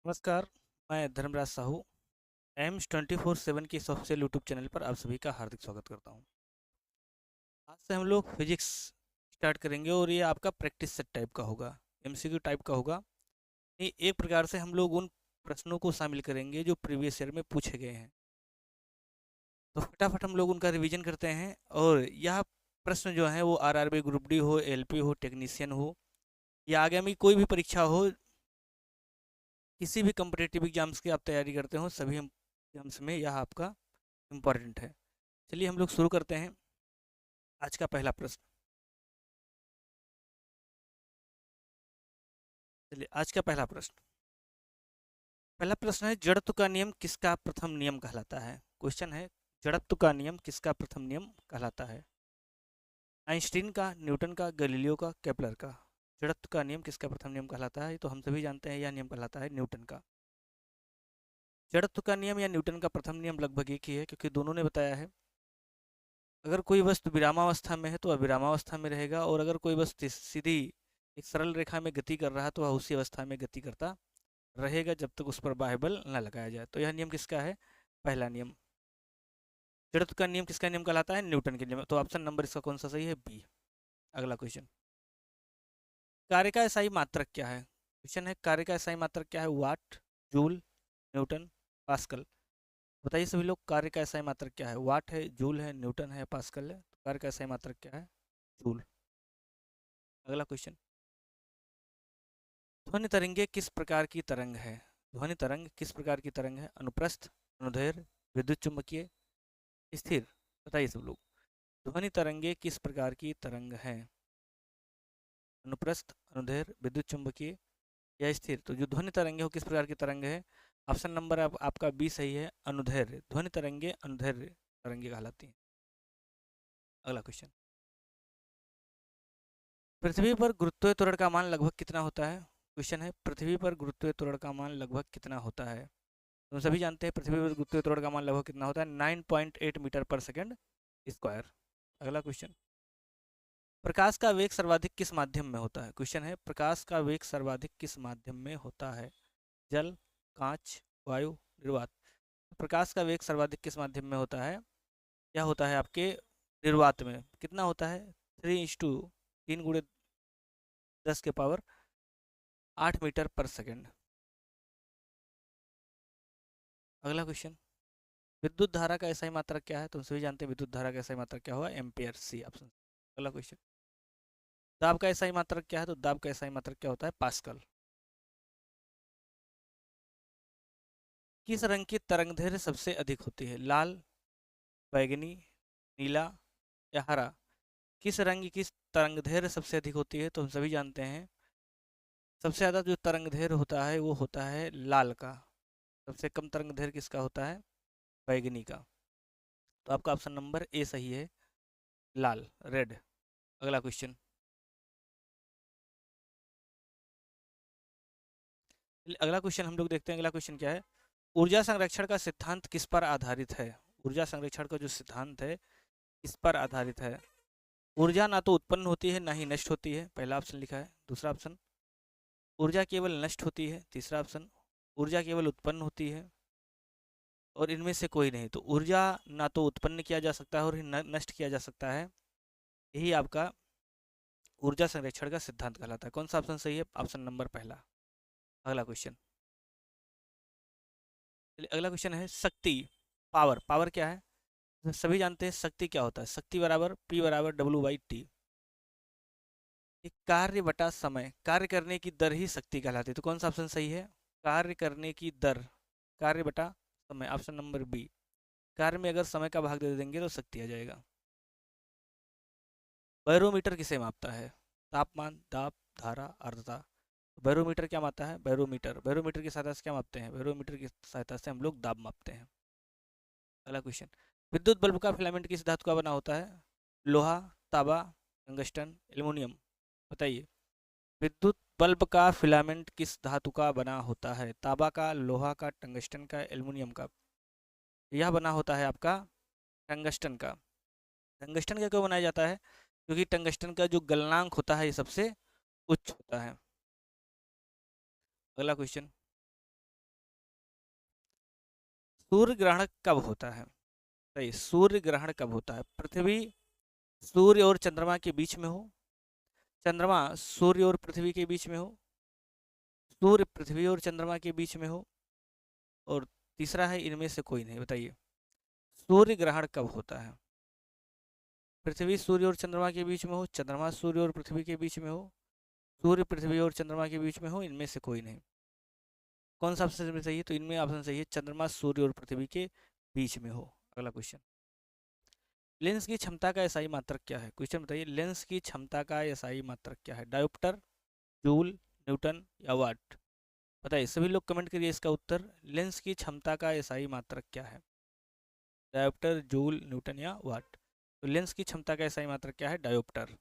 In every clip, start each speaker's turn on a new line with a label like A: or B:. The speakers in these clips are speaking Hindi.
A: नमस्कार। मैं धर्मराज साहू एम्स 24/7 के इस ऑफिशियल यूट्यूब चैनल पर आप सभी का हार्दिक स्वागत करता हूं। आज से हम लोग फिजिक्स स्टार्ट करेंगे और ये आपका प्रैक्टिस सेट टाइप का होगा, एमसीक्यू टाइप का होगा। ये एक प्रकार से हम लोग उन प्रश्नों को शामिल करेंगे जो प्रीवियस ईयर में पूछे गए हैं। तो फटाफट हम लोग उनका रिवीजन करते हैं। और यह प्रश्न जो है वो आरआरबी ग्रुप डी हो, एलपी हो, टेक्नीशियन हो या आगामी कोई भी परीक्षा हो, किसी भी कम्पिटेटिव एग्जाम्स की आप तैयारी करते हो, सभी एग्जाम्स में यह आपका इम्पॉर्टेंट है। चलिए हम लोग शुरू करते हैं। आज का पहला प्रश्न। चलिए आज का पहला प्रश्न। पहला प्रश्न है, जड़त्व का नियम किसका प्रथम नियम कहलाता है? क्वेश्चन है, जड़त्व का नियम किसका प्रथम नियम कहलाता है? आइंस्टीन का, न्यूटन का, गैलीलियो का, केपलर का? जड़त्व का नियम किसका प्रथम नियम कहलाता है? तो हम सभी जानते हैं यह नियम कहलाता है न्यूटन का। जड़त्व का नियम या न्यूटन का प्रथम नियम लगभग एक ही है, क्योंकि दोनों ने बताया है अगर कोई वस्तु विरामावस्था में है तो वह विरामावस्था में रहेगा, और अगर कोई वस्तु सीधी एक सरल रेखा में गति कर रहा है तो वह उसी अवस्था में गति करता रहेगा जब तक उस पर बाह्य बल न लगाया जाए। तो यह नियम किसका है? पहला नियम। जड़त्व का नियम किसका नियम कहलाता है? न्यूटन के नियम। तो ऑप्शन नंबर इसका कौन सा सही है? बी। अगला क्वेश्चन। कार्य का एसआई मात्रक क्या है? क्वेश्चन है, कार्य का एसआई मात्रक क्या है? वाट, जूल, न्यूटन, पास्कल? बताइए सभी लोग, कार्य का एसआई मात्रक क्या है? वाट है, जूल है, न्यूटन है, पास्कल है? तो कार्य का एसआई मात्रक क्या है? जूल। अगला क्वेश्चन। ध्वनि तरंगे किस प्रकार की तरंग है? ध्वनि तरंग किस प्रकार की तरंग है? अनुप्रस्थ, अनुदैर्घ्य, विद्युत चुम्बकीय, स्थिर? बताइए सब लोग, ध्वनि तरंगे किस प्रकार की तरंग है? अनुप्रस्थ, अनुदैर्घ्य, विद्युत चुम्बकीय या स्थिर? तो जो ध्वनि तरंगे हो किस प्रकार की तरंग है? ऑप्शन नंबर आपका बी सही है, अनुदैर्घ्य। ध्वनि तरंगे अनुदैर्घ्य तरंगे कहलाती हैं। अगला क्वेश्चन। पृथ्वी पर गुरुत्वीय त्वरण का मान लगभग कितना होता है? क्वेश्चन है, पृथ्वी पर गुरुत्वीय त्वरण का मान लगभग कितना होता है? तो सभी जानते हैं पृथ्वी पर गुरुत्वीय त्वरण का मान लगभग कितना होता है? 9.8 मीटर पर सेकंड स्क्वायर। अगला क्वेश्चन। प्रकाश का वेग सर्वाधिक किस माध्यम में होता है? क्वेश्चन है, प्रकाश का वेग सर्वाधिक किस माध्यम में होता है? जल, कांच, वायु, निर्वात? प्रकाश का वेग सर्वाधिक किस माध्यम में होता है? क्या होता है आपके निर्वात में? कितना होता है? 3:3 गुणे 10⁸ मीटर पर सेकंड। अगला क्वेश्चन। विद्युत धारा का एसआई मात्रक क्या है? तुम सभी जानते हैं विद्युत धारा का एसआई मात्रक क्या हुआ? एम्पियर। C option. अगला क्वेश्चन। दाब का एसआई मात्रक क्या है? तो दाब का एसआई मात्रक क्या होता है? पास्कल। किस रंग की तरंगदैर्घ्य सबसे अधिक होती है? लाल, बैगनी, नीला या हरा? किस रंग की तरंगदैर्घ्य सबसे अधिक होती है? तो हम सभी जानते हैं सबसे ज़्यादा जो तरंगदैर्घ्य होता है वो होता है लाल का। सबसे कम तरंगदैर्घ्य किसका होता है? बैगनी का। तो आपका ऑप्शन नंबर ए सही है, लाल, रेड। अगला क्वेश्चन। अगला क्वेश्चन हम लोग देखते हैं। अगला क्वेश्चन क्या है? ऊर्जा संरक्षण का सिद्धांत किस पर आधारित है? ऊर्जा संरक्षण का जो सिद्धांत है किस पर आधारित है? ऊर्जा ना तो उत्पन्न होती है ना ही नष्ट होती है, पहला ऑप्शन लिखा है। दूसरा ऑप्शन, ऊर्जा केवल नष्ट होती है। तीसरा ऑप्शन, ऊर्जा केवल उत्पन्न होती है। और इनमें से कोई नहीं। तो ऊर्जा ना तो उत्पन्न किया जा सकता है और नष्ट किया जा सकता है। यही आपका ऊर्जा संरक्षण का सिद्धांत कहलाता है। कौन सा ऑप्शन सही है? ऑप्शन नंबर पहला। अगला क्वेश्चन। अगला क्वेश्चन है, शक्ति, पावर। पावर क्या है? तो सभी जानते हैं शक्ति क्या होता है। शक्ति बराबर P बराबर W/T। एक कार्य बटा समय, कार्य करने की दर ही शक्ति कहलाती है। तो कौन सा ऑप्शन सही है? कार्य करने की दर, कार्य बटा समय, ऑप्शन नंबर बी। कार्य में अगर समय का भाग दे देंगे तो शक्ति आ जाएगा। बैरोमीटर किसे मापता है? तापमान, दाब, धारा, आर्द्रता? बैरोमीटर क्या मापता है? बैरोमीटर, बैरोमीटर की सहायता से क्या मापते हैं? बैरोमीटर की सहायता से हम लोग दाब मापते हैं। अगला क्वेश्चन। विद्युत बल्ब का फिलामेंट किस धातु का बना होता है? लोहा, तांबा, टंगस्टन, एल्युमिनियम? बताइए, विद्युत बल्ब का फिलामेंट किस धातु का बना होता है? तांबा का, लोहा का, टंगस्टन का, एल्युमिनियम का? यह बना होता है आपका टंगस्टन का। टंगस्टन का क्यों बनाया जाता है? क्योंकि टंगस्टन का जो गलनांक होता है ये सबसे उच्च होता है। अगला क्वेश्चन। सूर्य ग्रहण कब होता है? सही, सूर्य ग्रहण कब होता है? पृथ्वी सूर्य और चंद्रमा के बीच में हो, चंद्रमा सूर्य और पृथ्वी के बीच में हो, सूर्य पृथ्वी और चंद्रमा के बीच में हो, और तीसरा है इनमें से कोई नहीं। बताइए, सूर्य ग्रहण कब होता है? पृथ्वी सूर्य और चंद्रमा के बीच में हो, चंद्रमा सूर्य और पृथ्वी के बीच में हो, सूर्य पृथ्वी और चंद्रमा के बीच में हो, इनमें से कोई नहीं। कौन सा ऑप्शन सही है? तो इनमें ऑप्शन सही है चंद्रमा सूर्य और पृथ्वी के बीच में हो। अगला क्वेश्चन, लेंस की क्षमता का एसआई मात्रक क्या है? क्वेश्चन बताइए, लेंस की क्षमता का एसआई मात्रक क्या है? डायोप्टर, जूल, न्यूटन या वाट? बताइए, सभी लोग कमेंट करिए इसका उत्तर। लेंस की क्षमता का एसआई मात्रक क्या है? डायोप्टर, जूल, न्यूटन या वाट? तो लेंस की क्षमता का एसआई मात्रक क्या है? डायोप्टर।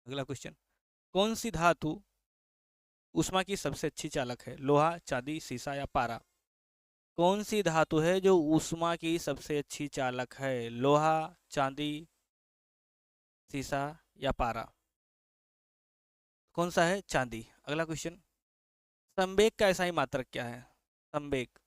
A: अगला क्वेश्चन, कौन सी धातु ऊष्मा की सबसे अच्छी चालक है? लोहा, चांदी, सीसा या पारा? कौन सी धातु है जो ऊष्मा की सबसे अच्छी चालक है? लोहा, चांदी, सीसा या पारा? कौन सा है? चांदी। अगला क्वेश्चन, संवेग का एसआई मात्रक क्या है? संवेग,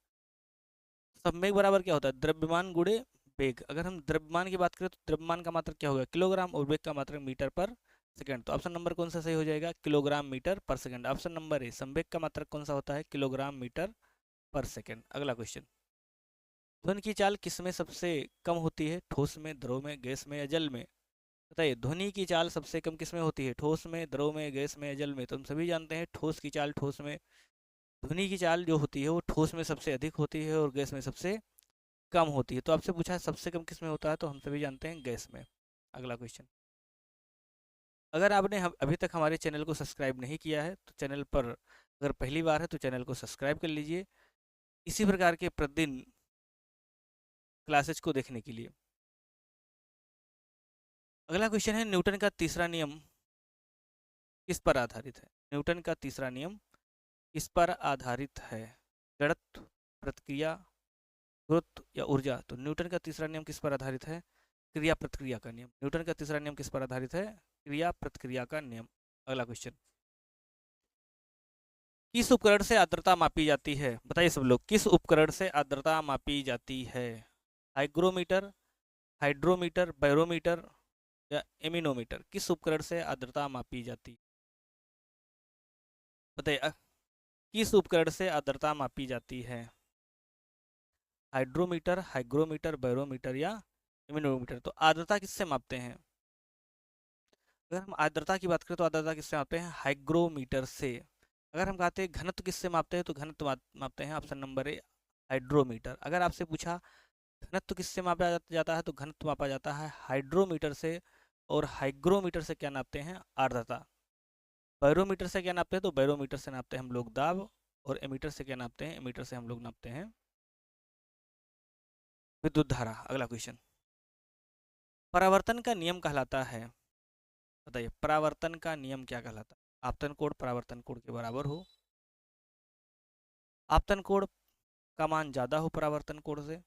A: संवेग बराबर क्या होता है? द्रव्यमान गुणे वेग। अगर हम द्रव्यमान की बात करें तो द्रव्यमान का मात्रक क्या होगा? किलोग्राम, और वेग का मात्रक मीटर पर सेकंड। तो ऑप्शन नंबर कौन सा सही हो जाएगा? किलोग्राम मीटर पर सेकंड। ऑप्शन नंबर ए, संवेग का मात्रक कौन सा होता है? किलोग्राम मीटर पर सेकंड। अगला क्वेश्चन, ध्वनि की चाल किसमें सबसे कम होती है? ठोस में, द्रव में, गैस में या जल में? बताइए, ध्वनि की चाल सबसे कम किसमें होती है? ठोस में, द्रव में, गैस में या जल में? तो हम सभी जानते हैं ठोस की चाल ठोस में, ध्वनि की चाल जो होती है वो ठोस में सबसे अधिक होती है और गैस में सबसे कम होती है। तो आपसे पूछा है सबसे कम किसमें होता है, तो हम सभी जानते हैं गैस में। अगला क्वेश्चन, अगर आपने अभी तक हमारे चैनल को सब्सक्राइब नहीं किया है तो चैनल पर, अगर पहली बार है तो चैनल को सब्सक्राइब कर लीजिए इसी प्रकार के प्रतिदिन क्लासेज को देखने के लिए। अगला क्वेश्चन है, न्यूटन का तीसरा नियम किस पर आधारित है? न्यूटन का तीसरा नियम किस पर आधारित है? जड़त्व, प्रतिक्रिया, गुरुत्व या ऊर्जा? तो न्यूटन का तीसरा नियम किस पर आधारित है? क्रिया प्रतिक्रिया का नियम। न्यूटन का तीसरा नियम किस पर आधारित है? क्रिया प्रतिक्रिया का नियम। अगला क्वेश्चन, किस उपकरण से आर्द्रता मापी जाती है? बताइए सब लोग, किस उपकरण से आर्द्रता मापी जाती है? हाइग्रोमीटर, हाइड्रोमीटर, बैरोमीटर या एमिनोमीटर? किस उपकरण से आर्द्रता मापी जाती? बताइए, किस उपकरण से आर्द्रता मापी जाती है? हाइड्रोमीटर, हाइग्रोमीटर, बैरोमीटर या एमिनोमीटर? तो आर्द्रता किससे मापते हैं? अगर हम आर्द्रता की बात करें तो आर्द्रता किससे मापते हैं? हाइग्रोमीटर से। अगर हम कहते हैं घनत्व किससे मापते हैं तो घनत्व मापते हैं ऑप्शन नंबर ए, हाइड्रोमीटर। अगर आपसे पूछा घनत्व किससे मापा जाता है तो घनत्व मापा जाता है हाइड्रोमीटर से। और हाइग्रोमीटर से क्या नापते हैं? आर्द्रता। बैरोमीटर से क्या नापते हैं? तो बैरोमीटर से नापते हैं हम लोग दाब। और एमीटर से क्या नापते हैं? एमीटर से हम लोग नापते हैं विद्युत धारा। अगला क्वेश्चन, परावर्तन का नियम कहलाता है? बताइए, परावर्तन का नियम क्या कहलाता है? आपतन कोण परावर्तन कोण के बराबर हो, आपतन कोण का मान ज़्यादा हो परावर्तन कोण से,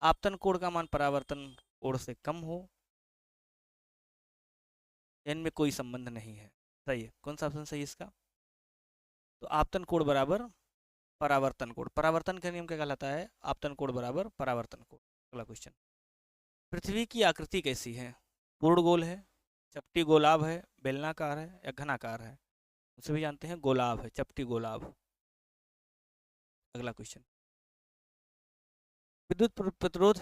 A: आपतन कोण का मान परावर्तन कोण से कम हो, इनमें कोई संबंध नहीं है। सही है, कौन सा ऑप्शन सही है इसका? तो आपतन कोण बराबर परावर्तन कोण। परावर्तन का नियम क्या कहलाता है? आपतन कोण बराबर परावर्तन कोण। अगला क्वेश्चन, पृथ्वी की आकृति कैसी है? पूर्ण गोल है, चपटी गोलाभ है, बेलनाकार है या घनाकार है? सभी जानते हैं गोलाभ है, चपटी गोलाभ। अगला क्वेश्चन, विद्युत प्रतिरोध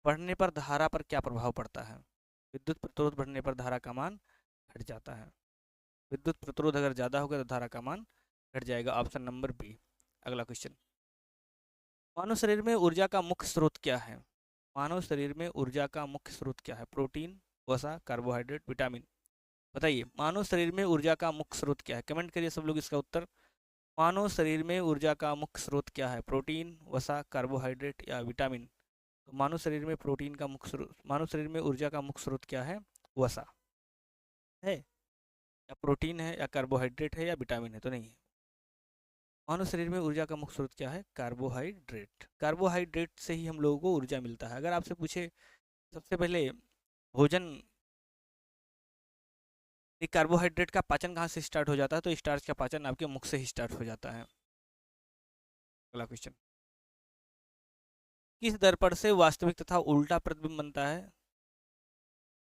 A: बढ़ने पर धारा पर क्या प्रभाव पड़ता है? विद्युत प्रतिरोध बढ़ने पर धारा का मान घट जाता है। विद्युत प्रतिरोध अगर ज़्यादा होगा तो धारा का मान घट जाएगा, ऑप्शन नंबर बी। अगला क्वेश्चन, मानव शरीर में ऊर्जा का मुख्य स्रोत क्या है? मानव शरीर में ऊर्जा का मुख्य स्रोत क्या है? प्रोटीन, वसा, कार्बोहाइड्रेट, विटामिन? बताइए, मानव शरीर में ऊर्जा का मुख्य स्रोत क्या है? कमेंट करिए सब लोग इसका उत्तर। मानव शरीर में ऊर्जा का मुख्य स्रोत क्या है? प्रोटीन, वसा, कार्बोहाइड्रेट या विटामिन? तो मानव शरीर में प्रोटीन का मुख्य स्रोत, मानव शरीर में ऊर्जा का मुख्य स्रोत क्या है? वसा है, या प्रोटीन है, या कार्बोहाइड्रेट है, या विटामिन है? तो नहीं है। मानव शरीर में ऊर्जा का मुख्य स्रोत क्या है? कार्बोहाइड्रेट। कार्बोहाइड्रेट से ही हम लोगों को ऊर्जा मिलता है। अगर आपसे पूछे सबसे पहले भोजन, कार्बोहाइड्रेट का पाचन कहाँ से स्टार्ट हो जाता है, तो स्टार्च का पाचन आपके मुख से ही स्टार्ट हो जाता है। अगला क्वेश्चन, किस दर्पण से वास्तविक तथा उल्टा प्रतिबिंब बनता है?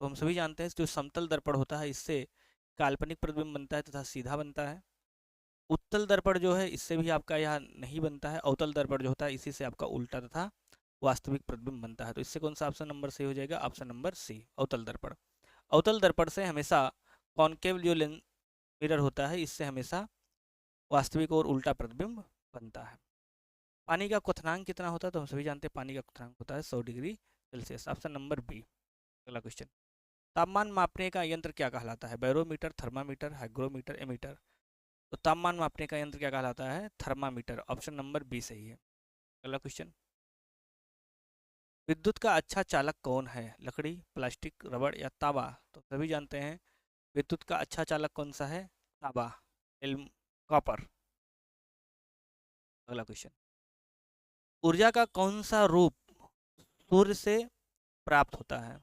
A: तो हम सभी जानते हैं जो समतल दर्पण होता है इससे काल्पनिक प्रतिबिंब बनता है तथा सीधा बनता है। उत्तल दर्पण जो है इससे भी आपका यह नहीं बनता है। अवतल दर्पण जो होता है इसी से आपका उल्टा तथा वास्तविक प्रतिबिंब बनता है। तो इससे कौन सा ऑप्शन नंबर सही हो जाएगा? ऑप्शन नंबर सी, अवतल दर्पण। अवतल दर्पण से हमेशा कॉन्केव जो लेंस मिरर होता है इससे हमेशा वास्तविक और उल्टा प्रतिबिंब बनता है। पानी का क्वथनांक कितना होता है? तो हम सभी जानते हैं पानी का क्वथनांक होता है 100 degree Celsius. Option number B. अगला क्वेश्चन, तापमान मापने का यंत्र क्या कहलाता है? Barometer, thermometer, hygrometer, ammeter. तो तापमान मापने का यंत्र क्या कहलाता है? थर्मामीटर। ऑप्शन नंबर बी सही है। अगला क्वेश्चन, विद्युत का अच्छा चालक कौन है? लकड़ी, प्लास्टिक, रबड़ या तांबा? तो सभी जानते हैं विद्युत का अच्छा चालक कौन सा है? तांबा, एल्म, कॉपर। अगला क्वेश्चन, ऊर्जा का कौन सा रूप सूर्य से प्राप्त होता है?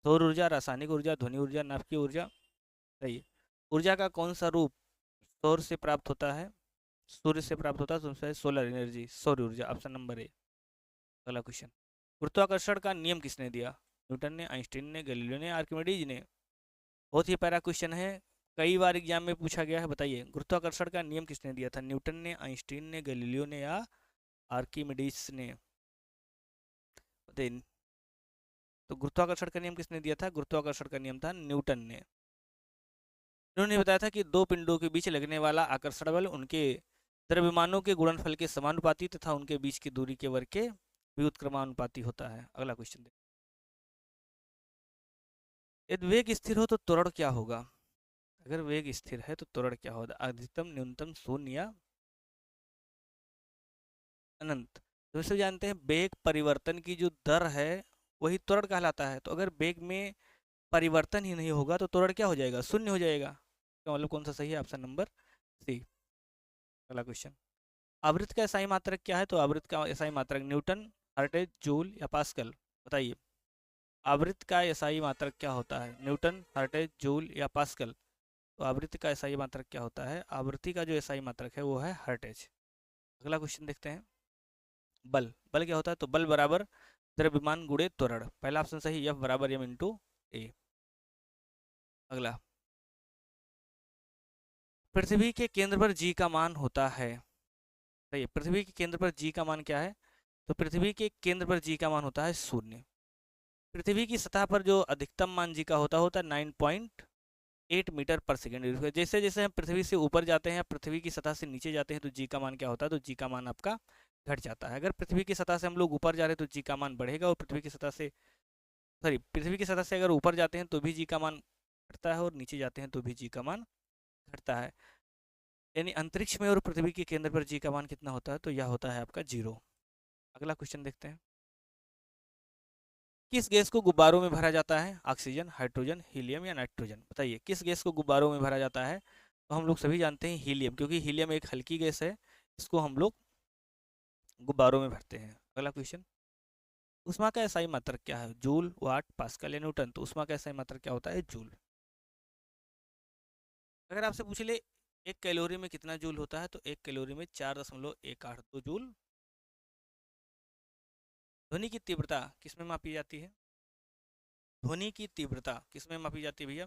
A: सौर ऊर्जा, रासायनिक ऊर्जा, ध्वनि ऊर्जा, नाभिकीय ऊर्जा। सही है। ऊर्जा का कौन सा रूप सौर से प्राप्त होता है? सूर्य से प्राप्त होता है तो सोलर एनर्जी, सौर ऊर्जा। Option number A. अगला क्वेश्चन, गुरुत्वाकर्षण का नियम किसने दिया? न्यूटन ने, आइंस्टीन ने, गैलीलियो ने, आर्किमिडीज ने। बहुत ही प्यारा क्वेश्चन है, कई बार एग्जाम में पूछा गया है। बताइए गुरुत्वाकर्षण का नियम किसने दिया था? न्यूटन ने, आइंस्टीन ने, गैलीलियो ने या आर्किमिडीज ने? बताइए। तो गुरुत्वाकर्षण का नियम किसने दिया था? गुरुत्वाकर्षण का नियम था न्यूटन ने। उन्होंने बताया था कि दो पिंडों के बीच लगने वाला आकर्षण बल उनके द्रव्यमानों के गुणनफल के समानुपाती तथा उनके बीच की दूरी के वर्ग के व्युत्क्रमानुपाती होता है। अगला क्वेश्चन, यदि वेग स्थिर हो तो त्वरण क्या होगा? अगर वेग स्थिर है तो त्वरण क्या होगा? अधिकतम, न्यूनतम, शून्य या अनंत। तो वैसे जानते हैं वेग परिवर्तन की जो दर है वही त्वरण कहलाता है। तो अगर वेग में परिवर्तन ही नहीं होगा तो त्वरण क्या हो जाएगा? शून्य हो जाएगा। तो मतलब कौन सा सही है? Option number C. अगला क्वेश्चन, आवृत्ति का एसआई मात्रक क्या है? तो आवृत्ति का एसआई मात्रक न्यूटन, हर्ट्ज, जूल या पास्कल। बताइए आवृत्ति का एसआई मात्रक क्या होता है? न्यूटन, हर्ट्ज, जूल या पास्कल। तो आवृत्ति का एसआई मात्रक क्या होता है? आवृत्ति का जो एसआई मात्रक है वो है हर्ट्ज। अगला क्वेश्चन देखते हैं, बल। बल क्या होता है? तो बल बराबर द्रव्यमान गुणे त्वरण। पहला ऑप्शन सही, एफ बराबर एम इंटू ए। अगला, पृथ्वी के केंद्र पर जी का मान होता है। सही, पृथ्वी के केंद्र पर जी का मान क्या है? तो पृथ्वी के केंद्र पर जी का मान होता है 0। पृथ्वी की सतह पर जो अधिकतम मान जी का होता है 9.8 मीटर पर सेकेंड। जैसे जैसे हम पृथ्वी से ऊपर जाते हैं, पृथ्वी की सतह से नीचे जाते हैं तो जी का मान क्या होता है? तो जी का मान आपका घट जाता है। अगर पृथ्वी की सतह से हम लोग ऊपर जा रहे हैं तो जी का मान बढ़ेगा, और पृथ्वी की सतह से अगर ऊपर जाते हैं तो भी जी का मान घटता है, और नीचे जाते हैं तो भी जी का मान घटता है। यानी अंतरिक्ष में और पृथ्वी के केंद्र पर जी का मान कितना होता है? तो यह होता है आपका 0। अगला क्वेश्चन देखते हैं, किस गैस को गुब्बारों में भरा जाता है? ऑक्सीजन, हाइड्रोजन, हीलियम या नाइट्रोजन। बताइए किस गैस को गुब्बारों में भरा जाता है? तो हम लोग सभी जानते हैं हीलियम, क्योंकि हीलियम एक हल्की गैस है, इसको हम लोग गुब्बारों में भरते हैं। अगला क्वेश्चन, उष्मा का एसआई मात्रक क्या है? जूल, वाट, पास्कल या न्यूटन। तो उष्मा का एसआई मात्रक क्या होता है? जूल। अगर आपसे पूछ ले एक कैलोरी में कितना जूल होता है? तो एक कैलोरी में 4.182 जूल। ध्वनि की तीव्रता किसमें मापी जाती है? ध्वनि की तीव्रता किसमें मापी जाती है भैया?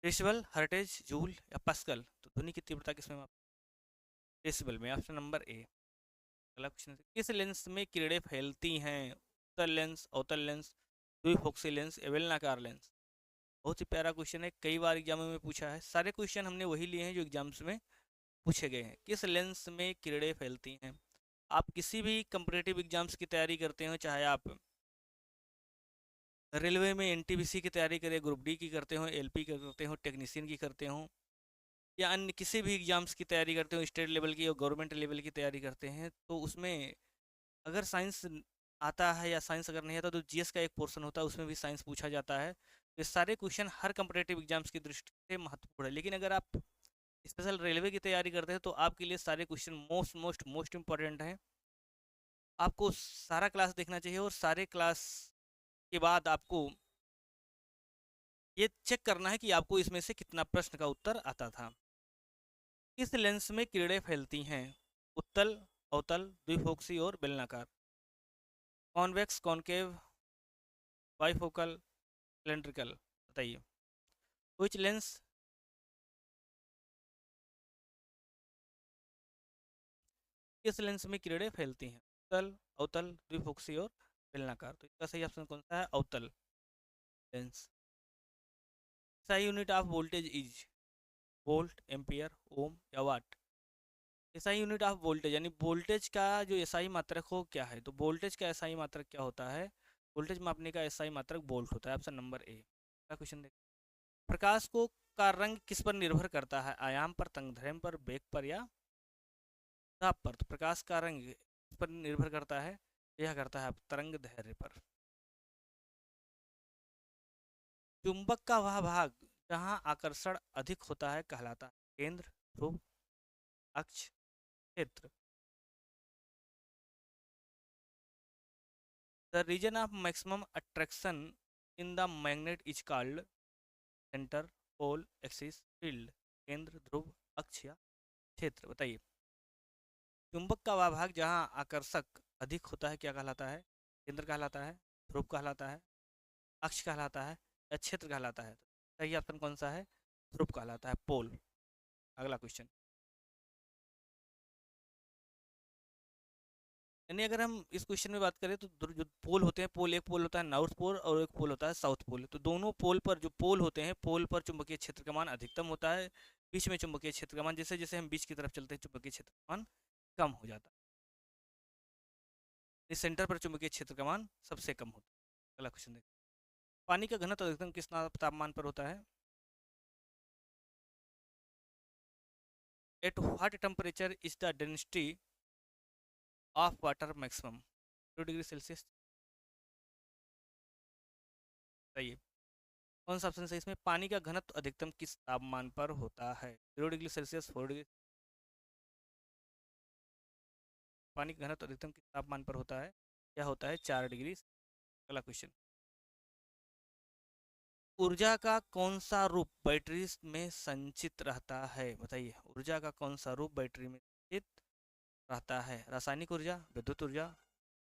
A: डेसिबल, हर्टेज, जूल या पास्कल। तो ध्वनि की तीव्रता किसमें मापी? डेसिबल में। Option number A. अगला क्वेश्चन, किस लेंस में किरणें फैलती हैं? उत्तल लेंस, अवतल लेंस, द्विफोक्सी लेंस, बेलनाकार लेंस। बहुत ही प्यारा क्वेश्चन है, कई बार एग्जामों में पूछा है। सारे क्वेश्चन हमने वही लिए हैं जो एग्जाम्स में पूछे गए हैं। किस लेंस में किरणें फैलती हैं? आप किसी भी कंपटीटिव एग्जाम्स की तैयारी करते हो, चाहे आप रेलवे में एनटीपीसी की तैयारी करें, ग्रुप डी की करते हो, एलपी की करते हो, टेक्नीशियन की करते हो, या अन्य किसी भी एग्जाम्स की तैयारी करते हो, स्टेट लेवल की और गवर्नमेंट लेवल की तैयारी करते हैं, तो उसमें अगर साइंस आता है या साइंस अगर नहीं आता तो जीएस का एक पोर्शन होता है, उसमें भी साइंस पूछा जाता है। ये सारे क्वेश्चन हर कंपटीटिव एग्जाम्स की दृष्टि से महत्वपूर्ण है। लेकिन अगर आप स्पेशल रेलवे की तैयारी करते हैं तो आपके लिए सारे question most most most important हैं। आपको सारा क्लास देखना चाहिए, और सारे क्लास के बाद आपको ये चेक करना है कि आपको इसमें से कितना प्रश्न का उत्तर आता था। किस लेंस में किरणें फैलती हैं? उत्तल, अवतल, द्विफोक्सी और बेलनाकार। Convex, concave, bifocal, cylindrical. बताइए विच लेंस, किस लेंस में किरणें फैलती हैं? उत्तल, अवतल, द्विफोक्सी और बेलनाकार। तो इसका सही ऑप्शन कौन सा है? अवतल lens. SI unit of voltage is volt, ampere, ohm या watt. SI unit of voltage यानी वोल्टेज का जो SI मात्रक हो क्या है? तो वोल्टेज का SI मात्रक क्या होता है? वोल्टेज मापने का SI मात्रक वोल्ट होता है। ऑप्शन नंबर ए का क्वेश्चन देख। प्रकाश को का रंग किस पर निर्भर करता है? आयाम पर, तंगदैर्घ्य पर, वेग पर या ताप पर? तो प्रकाश का रंग किस पर निर्भर करता है? यह करता है तरंग दैर्घ्य पर। चुंबक का वह भाग जहां आकर्षण अधिक होता है कहलाता है? केंद्र, ध्रुव, अक्ष, क्षेत्र। The region of maximum attraction in the magnet is called centre, pole, axis, field. केंद्र, ध्रुव, अक्ष या क्षेत्र। बताइए चुंबक का वह भाग जहां आकर्षक अधिक होता है क्या कहलाता है? केंद्र कहलाता है, ध्रुव कहलाता है, अक्ष कहलाता है या क्षेत्र कहलाता है? सही ऑप्शन कौन सा है? ध्रुव कहलाता है, पोल। अगला क्वेश्चन, यानी अगर हम इस क्वेश्चन में बात करें तो जो पोल होते हैं, पोल, एक पोल होता है नॉर्थ पोल और एक पोल होता है साउथ पोल। तो दोनों पोल पर जो पोल होते हैं, पोल पर चुंबकीय क्षेत्र का मान अधिकतम होता है, बीच में चुंबकीय क्षेत्र का मान, जैसे जैसे हम बीच की तरफ चलते हैं चुंबकीय क्षेत्र का मान कम हो जाता है। इस सेंटर पर चुंबकीय क्षेत्र का मान सबसे कम होता है। अगला क्वेश्चन देखते हैं, पानी का घनत्व अधिकतम किस तापमान पर होता है? At what temperature is the density of water maximum? 2 degree Celsius. बताइए कौन सा ऑप्शन सही इसमें? पानी का घनत्व अधिकतम किस तापमान पर होता है? 0 डिग्री सेल्सियस, 4 डिग्री। पानी का घनत्व अधिकतम किस तापमान पर होता है? क्या होता है? 4 डिग्री। अगला क्वेश्चन, ऊर्जा का कौन सा रूप बैटरी में संचित रहता है? बताइए ऊर्जा का कौन सा रूप बैटरी में संचित रहता है? रासायनिक ऊर्जा, विद्युत ऊर्जा,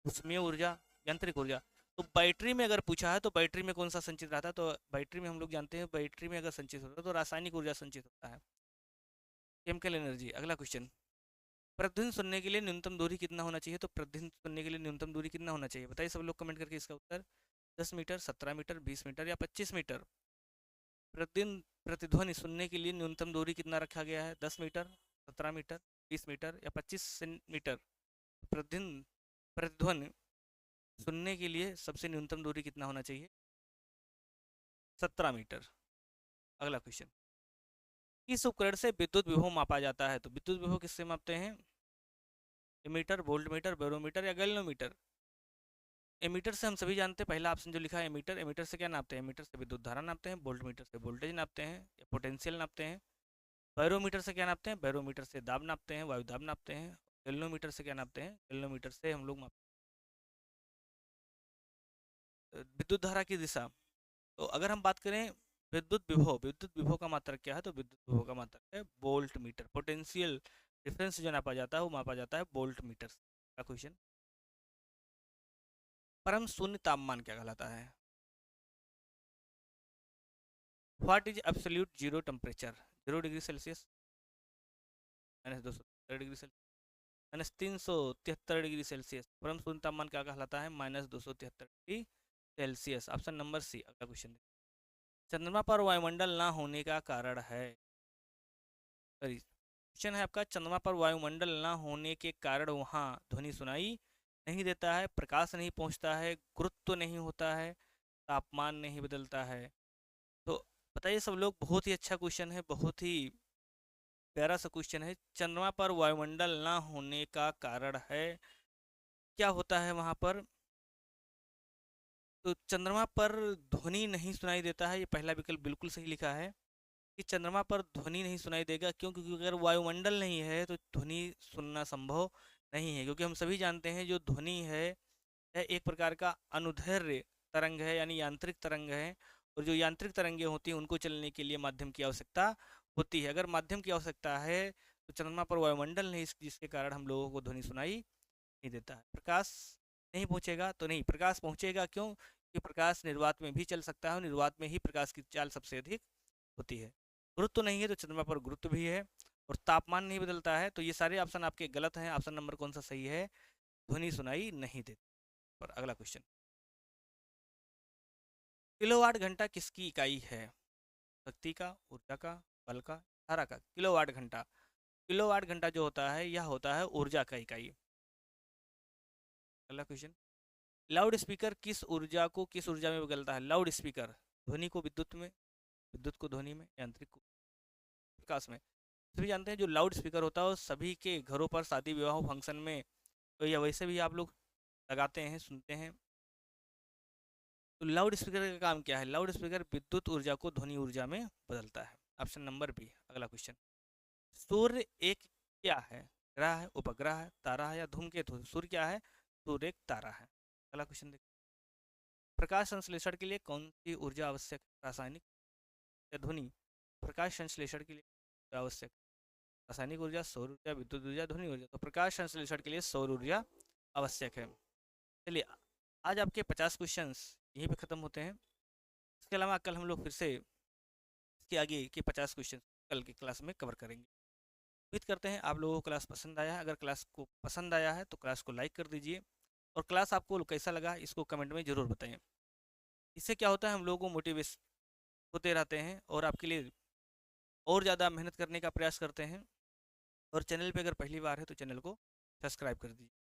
A: ऊष्मीय ऊर्जा, यांत्रिक ऊर्जा। तो बैटरी में अगर पूछा है तो बैटरी में कौन सा संचित रहता है? तो बैटरी में हम लोग जानते हैं, बैटरी में अगर संचित होता है तो रासायनिक ऊर्जा संचित होता है, केमिकल एनर्जी। अगला क्वेश्चन, प्रतिध्वनि सुनने के लिए न्यूनतम दूरी कितना होना चाहिए? तो प्रतिध्वनि सुनने के लिए न्यूनतम दूरी कितना होना चाहिए? बताइए सब लोग कमेंट करके इसका उत्तर। 10 मीटर, 17 मीटर, 20 मीटर या 25 मीटर? प्रतिदिन प्रतिध्वनि सुनने के लिए न्यूनतम दूरी कितना रखा गया है? 10 मीटर, 17 मीटर, 20 मीटर या 25 मीटर? प्रतिदिन प्रतिध्वनि सुनने के लिए सबसे न्यूनतम दूरी कितना होना चाहिए? 17 मीटर। अगला क्वेश्चन, किस उपकरण से विद्युत विभव मापा जाता है? तो विद्युत विभव किससे मापते हैं? एमीटर, वोल्ट मीटर, बैरोमीटर या गैल्वेनोमीटर? एमीटर से हम सभी जानते हैं, पहला ऑप्शन जो लिखा है एमीटर। एमीटर से क्या नापते हैं? एमीटर से विद्युत धारा नापते हैं। वोल्ट मीटर से वोल्टेज नापते हैं या पोटेंशियल नापते हैं। बैरोमीटर से क्या नापते हैं? बैरोमीटर से दाब नापते हैं, वायु दाब नापते हैं। गैल्वेनोमीटर से क्या नापते हैं? गैल्वेनोमीटर से हम लोग विद्युत धारा की दिशा। तो अगर हम बात करें विद्युत विभव, विद्युत विभव का मात्रक क्या है? तो विद्युत विभव का मात्रक है वोल्ट मीटर। पोटेंशियल डिफरेंस जो नापा जाता है वो मापा जाता है वोल्ट मीटर का। क्वेश्चन, परम शून्य तापमान क्या कहलाता है? What is absolute zero temperature? 0 degree Celsius, -273 degree Celsius, -373 degree Celsius. परम शून्य तापमान क्या कहलाता है? -273 degree Celsius. Option number C. अगला क्वेश्चन, चंद्रमा पर वायुमंडल ना होने का कारण है? क्वेश्चन है आपका, चंद्रमा पर वायुमंडल ना होने के कारण वहाँ ध्वनि सुनाई नहीं देता है, प्रकाश नहीं पहुँचता है, गुरुत्व नहीं होता है, तापमान नहीं बदलता है। तो बताइए सब लोग, बहुत ही अच्छा क्वेश्चन है, बहुत ही प्यारा सा क्वेश्चन है। चंद्रमा पर वायुमंडल ना होने का कारण है, क्या होता है वहाँ पर? तो चंद्रमा पर ध्वनि नहीं सुनाई देता है, ये पहला विकल्प बिल्कुल सही लिखा है कि चंद्रमा पर ध्वनि नहीं सुनाई देगा। क्यों? क्योंकि अगर वायुमंडल नहीं है तो ध्वनि सुनना संभव नहीं है। क्योंकि हम सभी जानते हैं जो ध्वनि है यह एक प्रकार का अनुदैर्घ्य तरंग है, यानी यांत्रिक तरंग है। और जो यांत्रिक तरंगें होती हैं उनको चलने के लिए माध्यम की आवश्यकता होती है। अगर माध्यम की आवश्यकता है तो चंद्रमा पर वायुमंडल नहीं, जिसके कारण हम लोगों को ध्वनि सुनाई नहीं देता है। प्रकाश नहीं पहुंचेगा तो नहीं, प्रकाश पहुंचेगा, क्यों? कि प्रकाश निर्वात में भी चल सकता है और निर्वात में ही प्रकाश की चाल सबसे अधिक होती है। गुरुत्व नहीं है तो चंद्रमा पर गुरुत्व भी है। और तापमान नहीं बदलता है, तो ये सारे ऑप्शन आपके गलत हैं। ऑप्शन नंबर कौन सा सही है? ध्वनि सुनाई नहीं देती। पर अगला क्वेश्चन, किलोवाट घंटा किसकी इकाई है? शक्ति का, ऊर्जा का, बल का, धारा का? किलोवाट घंटा, किलोवाट घंटा जो होता है यह होता है ऊर्जा का इकाई। अगला क्वेश्चन, लाउड स्पीकर किस ऊर्जा को किस ऊर्जा में बदलता है? लाउड स्पीकर ध्वनि को विद्युत में, विद्युत को ध्वनि में, यांत्रिक को प्रकाश में। सभी जानते हैं जो लाउड स्पीकर होता है वो सभी के घरों पर शादी विवाह फंक्शन में, तो या वैसे भी आप लोग लगाते हैं, सुनते हैं। तो लाउड स्पीकर का काम क्या है? लाउड स्पीकर विद्युत ऊर्जा को ध्वनि ऊर्जा में बदलता है। Option number B. अगला क्वेश्चन, सूर्य एक क्या है? ग्रह है, उपग्रह है, तारा है या धूमकेतु? सूर्य क्या है? सूर्य एक तारा है। अगला क्वेश्चन देखिए, प्रकाश संश्लेषण के लिए कौन सी ऊर्जा आवश्यक है? रासायनिक या ध्वनि? प्रकाश संश्लेषण के लिए आवश्यक रासायनिक ऊर्जा, सौर ऊर्जा, विद्युत ऊर्जा, ध्वनि ऊर्जा? तो प्रकाश संश्लेषण के लिए सौर ऊर्जा आवश्यक है। चलिए, आज आपके 50 क्वेश्चंस यहीं पे ख़त्म होते हैं। इसके अलावा कल हम लोग फिर से इसके आगे के 50 क्वेश्चन कल की क्लास में कवर करेंगे। उम्मीद करते हैं आप लोगों को क्लास पसंद आया है। अगर क्लास को पसंद आया है तो क्लास को लाइक कर दीजिए, और क्लास आपको कैसा लगा इसको कमेंट में ज़रूर बताएं। इससे क्या होता है, हम लोगों को मोटिवेशन होते रहते हैं और आपके लिए और ज़्यादा मेहनत करने का प्रयास करते हैं। और चैनल पे अगर पहली बार है तो चैनल को सब्सक्राइब कर दीजिए।